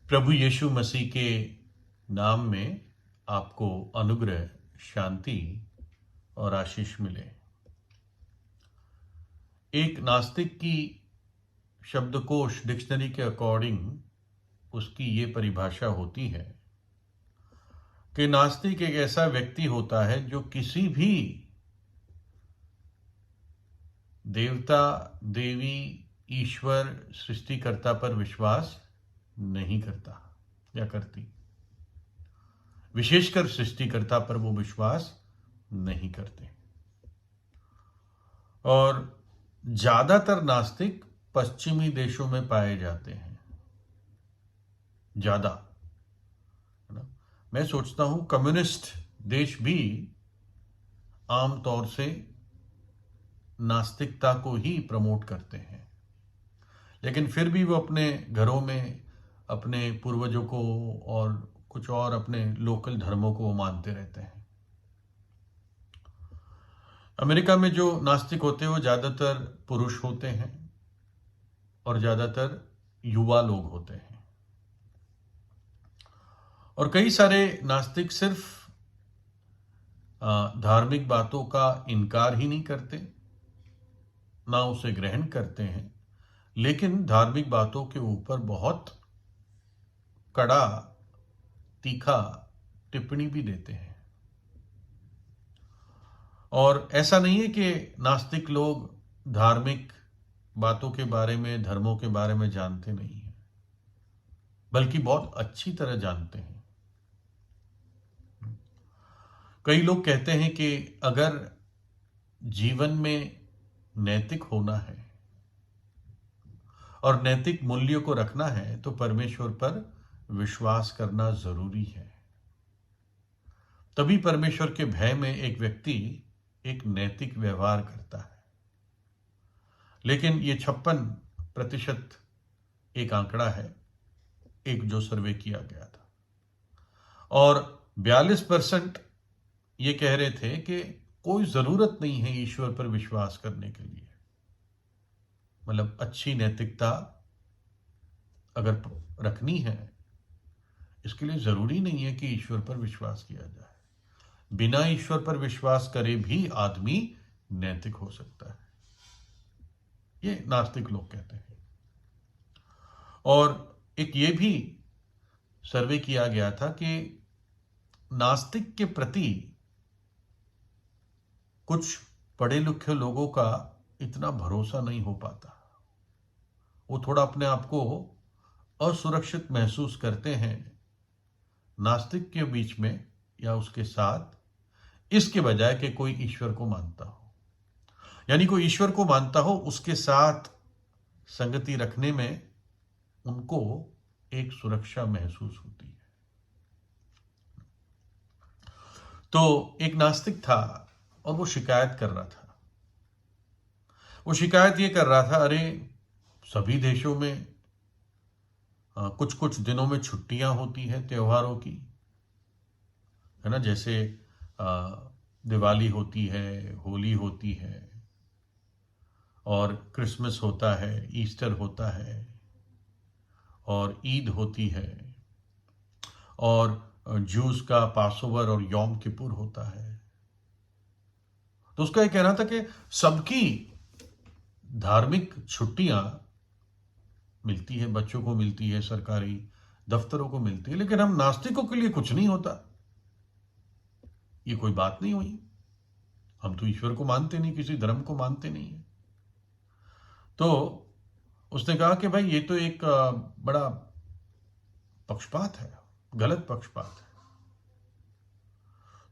प्रभु यीशु मसीह के नाम में आपको अनुग्रह, शांति और आशीष मिले। एक नास्तिक की शब्दकोश डिक्शनरी के अकॉर्डिंग उसकी ये परिभाषा होती है कि नास्तिक एक ऐसा व्यक्ति होता है जो किसी भी देवता, देवी, ईश्वर, सृष्टिकर्ता पर विश्वास नहीं करता या करती। विशेषकर सृष्टिकर्ता पर वो विश्वास नहीं करते। और ज्यादातर नास्तिक पश्चिमी देशों में पाए जाते हैं, ज्यादा, है ना। मैं सोचता हूं कम्युनिस्ट देश भी आमतौर से नास्तिकता को ही प्रमोट करते हैं, लेकिन फिर भी वो अपने घरों में अपने पूर्वजों को और कुछ और अपने लोकल धर्मों को मानते रहते हैं। अमेरिका में जो नास्तिक होते हैं वो ज्यादातर पुरुष होते हैं और ज्यादातर युवा लोग होते हैं। और कई सारे नास्तिक सिर्फ धार्मिक बातों का इनकार ही नहीं करते, ना उसे ग्रहण करते हैं, लेकिन धार्मिक बातों के ऊपर बहुत कड़ा, तीखा टिप्पणी भी देते हैं। और ऐसा नहीं है कि नास्तिक लोग धार्मिक बातों के बारे में, धर्मों के बारे में जानते नहीं हैं, बल्कि बहुत अच्छी तरह जानते हैं। कई लोग कहते हैं कि अगर जीवन में नैतिक होना है और नैतिक मूल्यों को रखना है तो परमेश्वर पर विश्वास करना जरूरी है। तभी परमेश्वर के भय में एक व्यक्ति एक नैतिक व्यवहार करता है। लेकिन ये 56% एक आंकड़ा है, एक जो सर्वे किया गया था, और 42% ये कह रहे थे कि कोई जरूरत नहीं है ईश्वर पर विश्वास करने के लिए। मतलब अच्छी नैतिकता अगर रखनी है, इसके लिए जरूरी नहीं है कि ईश्वर पर विश्वास किया जाए। बिना ईश्वर पर विश्वास करे भी आदमी नैतिक हो सकता है, ये नास्तिक लोग कहते हैं। और एक ये भी सर्वे किया गया था कि नास्तिक के प्रति कुछ पढ़े लिखे लोगों का इतना भरोसा नहीं हो पाता। वो थोड़ा अपने आप को असुरक्षित महसूस करते हैं नास्तिक के बीच में या उसके साथ, इसके बजाय कि कोई ईश्वर को मानता हो। यानी कोई ईश्वर को मानता हो, उसके साथ संगति रखने में उनको एक सुरक्षा महसूस होती है। तो एक नास्तिक था और वो शिकायत कर रहा था। वो शिकायत ये कर रहा था, अरे सभी देशों में कुछ कुछ दिनों में छुट्टियां होती हैं त्योहारों की, है ना। जैसे दिवाली होती है, होली होती है, और क्रिसमस होता है, ईस्टर होता है, और ईद होती है, और जूस का पासओवर और यौम किपुर होता है। तो उसका ये कहना था कि सबकी धार्मिक छुट्टियां मिलती है, बच्चों को मिलती है, सरकारी दफ्तरों को मिलती है, लेकिन हम नास्तिकों के लिए कुछ नहीं होता। ये कोई बात नहीं हुई। हम तो ईश्वर को मानते नहीं, किसी धर्म को मानते नहीं है। तो उसने कहा कि भाई ये तो एक बड़ा पक्षपात है, गलत पक्षपात है।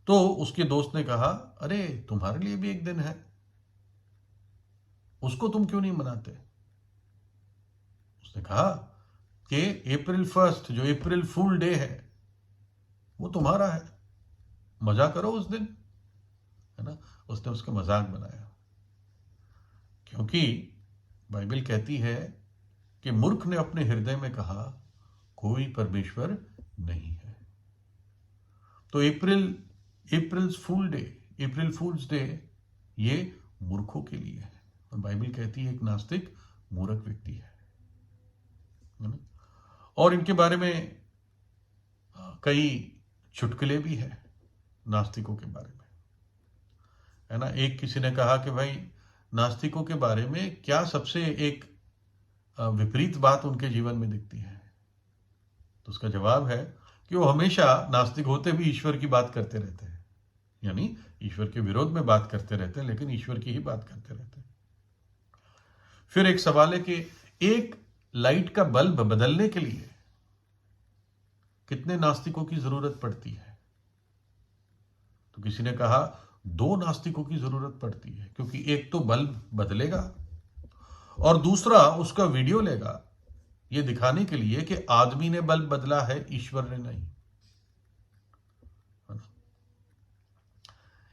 तो उसके दोस्त ने कहा, अरे तुम्हारे लिए भी एक दिन है, उसको तुम क्यों नहीं मनाते? उसने कहा कि अप्रैल 1 जो अप्रैल फूल डे है वो तुम्हारा है, मजा करो उस दिन, है ना। उसने उसका मजाक बनाया, क्योंकि बाइबल कहती है कि मूर्ख ने अपने हृदय में कहा कोई परमेश्वर नहीं है। तो अप्रैल फूल्स डे ये मूर्खों के लिए है, और बाइबल कहती है एक नास्तिक मूर्ख व्यक्ति है ना। और इनके बारे में कई चुटकुले भी हैं नास्तिकों के बारे में, है ना। एक किसी ने कहा कि भाई नास्तिकों के बारे में क्या सबसे एक विपरीत बात उनके जीवन में दिखती है। तो उसका जवाब है कि वो हमेशा नास्तिक होते भी ईश्वर की बात करते रहते हैं, यानी ईश्वर के विरोध में बात करते रहते हैं, लेकिन ईश्वर की ही बात करते रहते हैं। फिर एक सवाल है कि एक लाइट का बल्ब बदलने के लिए कितने नास्तिकों की जरूरत पड़ती है। तो किसी ने कहा 2 नास्तिकों की जरूरत पड़ती है, क्योंकि एक तो बल्ब बदलेगा और दूसरा उसका वीडियो लेगा ये दिखाने के लिए कि आदमी ने बल्ब बदला है, ईश्वर ने नहीं।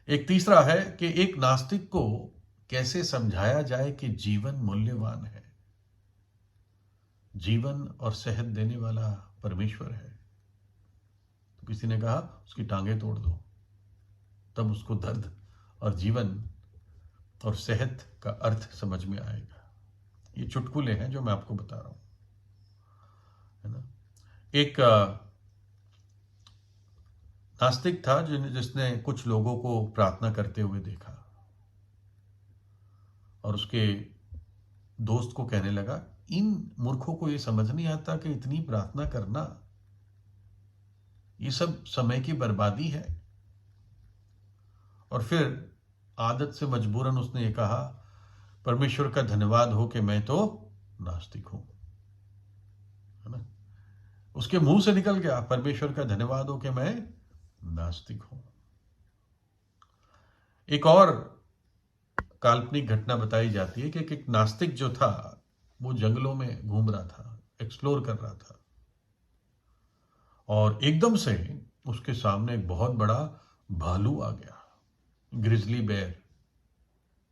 एक तीसरा है कि एक नास्तिक को कैसे समझाया जाए कि जीवन मूल्यवान है, जीवन और सेहत देने वाला परमेश्वर है। तो किसी ने कहा उसकी टांगें तोड़ दो, तब उसको दर्द और जीवन और सेहत का अर्थ समझ में आएगा। ये चुटकुले हैं जो मैं आपको बता रहा हूं, है ना। एक नास्तिक था जिसने कुछ लोगों को प्रार्थना करते हुए देखा और उसके दोस्त को कहने लगा, इन मूर्खों को ये समझ नहीं आता कि इतनी प्रार्थना करना ये सब समय की बर्बादी है। और फिर आदत से मजबूरन उसने ये कहा, परमेश्वर का धन्यवाद हो कि मैं तो नास्तिक हूं, है ना। उसके मुंह से निकल गया, परमेश्वर का धन्यवाद हो कि मैं नास्तिक हूं। एक और काल्पनिक घटना बताई जाती है कि एक नास्तिक जो था वो जंगलों में घूम रहा था, एक्सप्लोर कर रहा था, और एकदम से उसके सामने एक बहुत बड़ा भालू आ गया, ग्रिजली बेयर,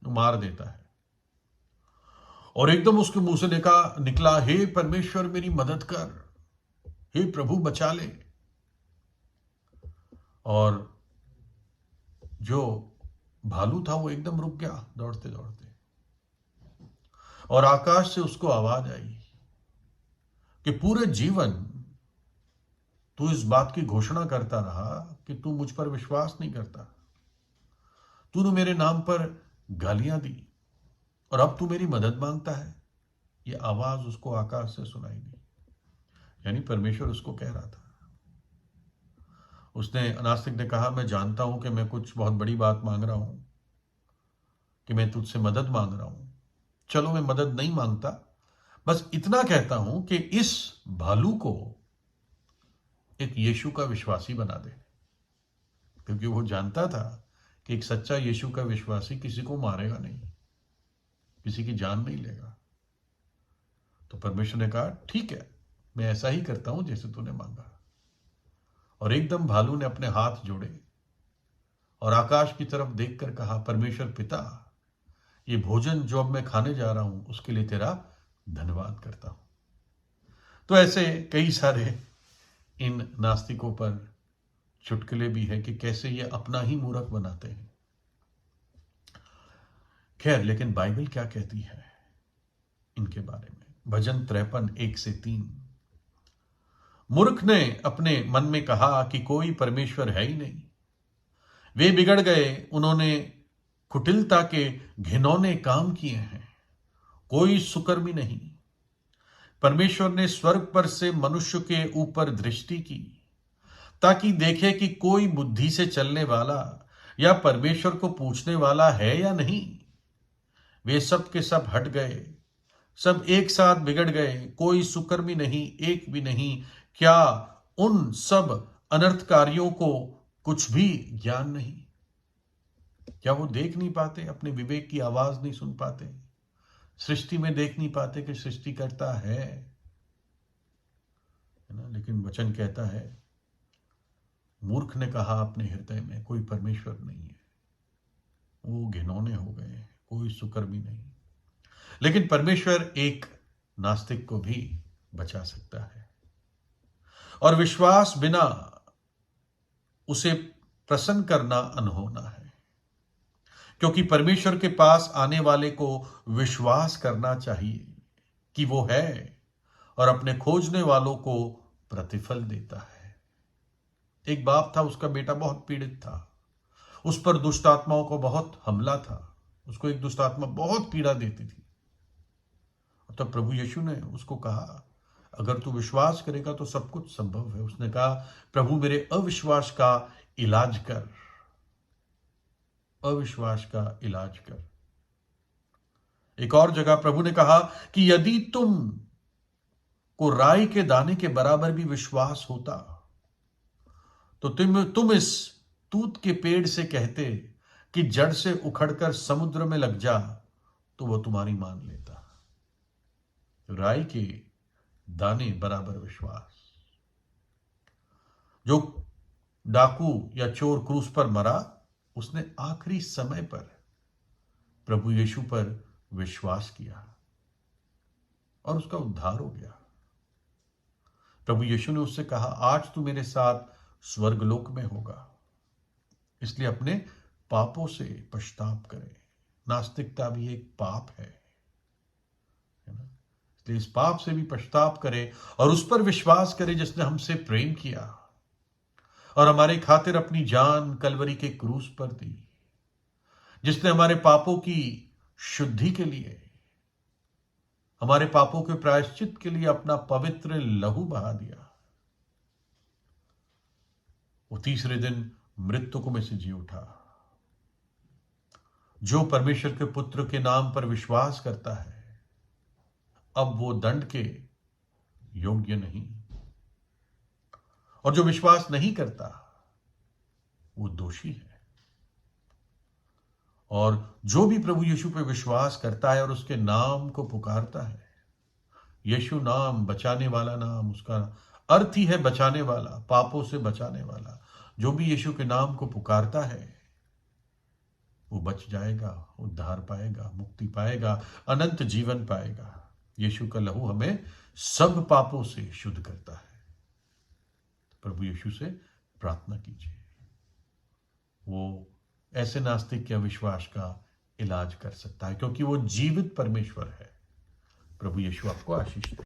मार देता है। और एकदम उसके मुंह से निकला, हे परमेश्वर मेरी मदद कर, हे प्रभु बचा ले। और जो भालू था वो एकदम रुक गया दौड़ते दौड़ते, और आकाश से उसको आवाज आई कि पूरे जीवन तू इस बात की घोषणा करता रहा कि तू मुझ पर विश्वास नहीं करता, तूने मेरे नाम पर गालियां दी और अब तू मेरी मदद मांगता है। ये आवाज उसको आकाश से सुनाई दी, यानी परमेश्वर उसको कह रहा था। उसने, नास्तिक ने कहा, मैं जानता हूं कि मैं कुछ बहुत बड़ी बात मांग रहा हूं, कि मैं तुझसे मदद मांग रहा हूं। चलो मैं मदद नहीं मांगता, बस इतना कहता हूं कि इस भालू को एक यीशु का विश्वासी बना दे, क्योंकि वो जानता था कि एक सच्चा यीशु का विश्वासी किसी को मारेगा नहीं, किसी की जान नहीं लेगा। तो परमेश्वर ने कहा ठीक है, मैं ऐसा ही करता हूं जैसे तूने मांगा। और एकदम भालू ने अपने हाथ जोड़े और आकाश की तरफ देखकर कहा, परमेश्वर पिता, ये भोजन जो अब मैं खाने जा रहा हूं उसके लिए तेरा धन्यवाद करता हूं। तो ऐसे कई सारे इन नास्तिकों पर चुटकुले भी है कि कैसे ये अपना ही मूर्ख बनाते हैं। खैर, लेकिन बाइबल क्या कहती है इनके बारे में। भजन 53 1 से 3। मूर्ख ने अपने मन में कहा कि कोई परमेश्वर है ही नहीं। वे बिगड़ गए, उन्होंने कुटिलता के घिनौने काम किए हैं, कोई सुकर्मी नहीं। परमेश्वर ने स्वर्ग पर से मनुष्य के ऊपर दृष्टि की, ताकि देखे कि कोई बुद्धि से चलने वाला या परमेश्वर को पूछने वाला है या नहीं। वे सब के सब हट गए, सब एक साथ बिगड़ गए, कोई सुकर्मी नहीं, एक भी नहीं। क्या उन सब अनर्थकारियों को कुछ भी ज्ञान नहीं? क्या वो देख नहीं पाते, अपने विवेक की आवाज नहीं सुन पाते, सृष्टि में देख नहीं पाते कि सृष्टिकर्ता है ना। लेकिन वचन कहता है, मूर्ख ने कहा अपने हृदय में, कोई परमेश्वर नहीं है, वो घिनौने हो गए, कोई सुकर्मी नहीं। लेकिन परमेश्वर एक नास्तिक को भी बचा सकता है, और विश्वास बिना उसे प्रसन्न करना अनहोना है, क्योंकि परमेश्वर के पास आने वाले को विश्वास करना चाहिए कि वो है और अपने खोजने वालों को प्रतिफल देता है। एक बाप था, उसका बेटा बहुत पीड़ित था, उस पर दुष्ट आत्माओं को बहुत हमला था, उसको एक दुष्ट आत्मा बहुत पीड़ा देती थी। तब प्रभु यीशु ने उसको कहा, अगर तू विश्वास करेगा तो सब कुछ संभव है। उसने कहा, प्रभु मेरे अविश्वास का इलाज कर, अविश्वास का इलाज कर। एक और जगह प्रभु ने कहा कि यदि तुम को राई के दाने के बराबर भी विश्वास होता तो तुम इस तूत के पेड़ से कहते कि जड़ से उखड़कर समुद्र में लग जा, तो वह तुम्हारी मान लेता। राई के दाने बराबर विश्वास। जो डाकू या चोर क्रूस पर मरा, उसने आखिरी समय पर प्रभु यीशु पर विश्वास किया और उसका उद्धार हो गया। प्रभु यीशु ने उससे कहा, आज तू मेरे साथ स्वर्गलोक में होगा। इसलिए अपने पापों से पश्चाताप करें। नास्तिकता भी एक पाप है ना? इसलिए इस पाप से भी पश्चाताप करें और उस पर विश्वास करें जिसने हमसे प्रेम किया और हमारे खातिर अपनी जान कलवरी के क्रूस पर दी, जिसने हमारे पापों की शुद्धि के लिए, हमारे पापों के प्रायश्चित के लिए अपना पवित्र लहू बहा दिया। वो तीसरे दिन मृतकों में से जी उठा। जो परमेश्वर के पुत्र के नाम पर विश्वास करता है, अब वो दंड के योग्य नहीं, और जो विश्वास नहीं करता वो दोषी है। और जो भी प्रभु यीशु पे विश्वास करता है और उसके नाम को पुकारता है, यीशु नाम बचाने वाला नाम, उसका अर्थ ही है बचाने वाला, पापों से बचाने वाला। जो भी यीशु के नाम को पुकारता है वो बच जाएगा, उद्धार पाएगा, मुक्ति पाएगा, अनंत जीवन पाएगा। यीशु का लहू हमें सब पापों से शुद्ध करता है। प्रभु यीशु से प्रार्थना कीजिए, वो ऐसे नास्तिक के अविश्वास का इलाज कर सकता है, क्योंकि वो जीवित परमेश्वर है। प्रभु यीशु आपको आशीष दे।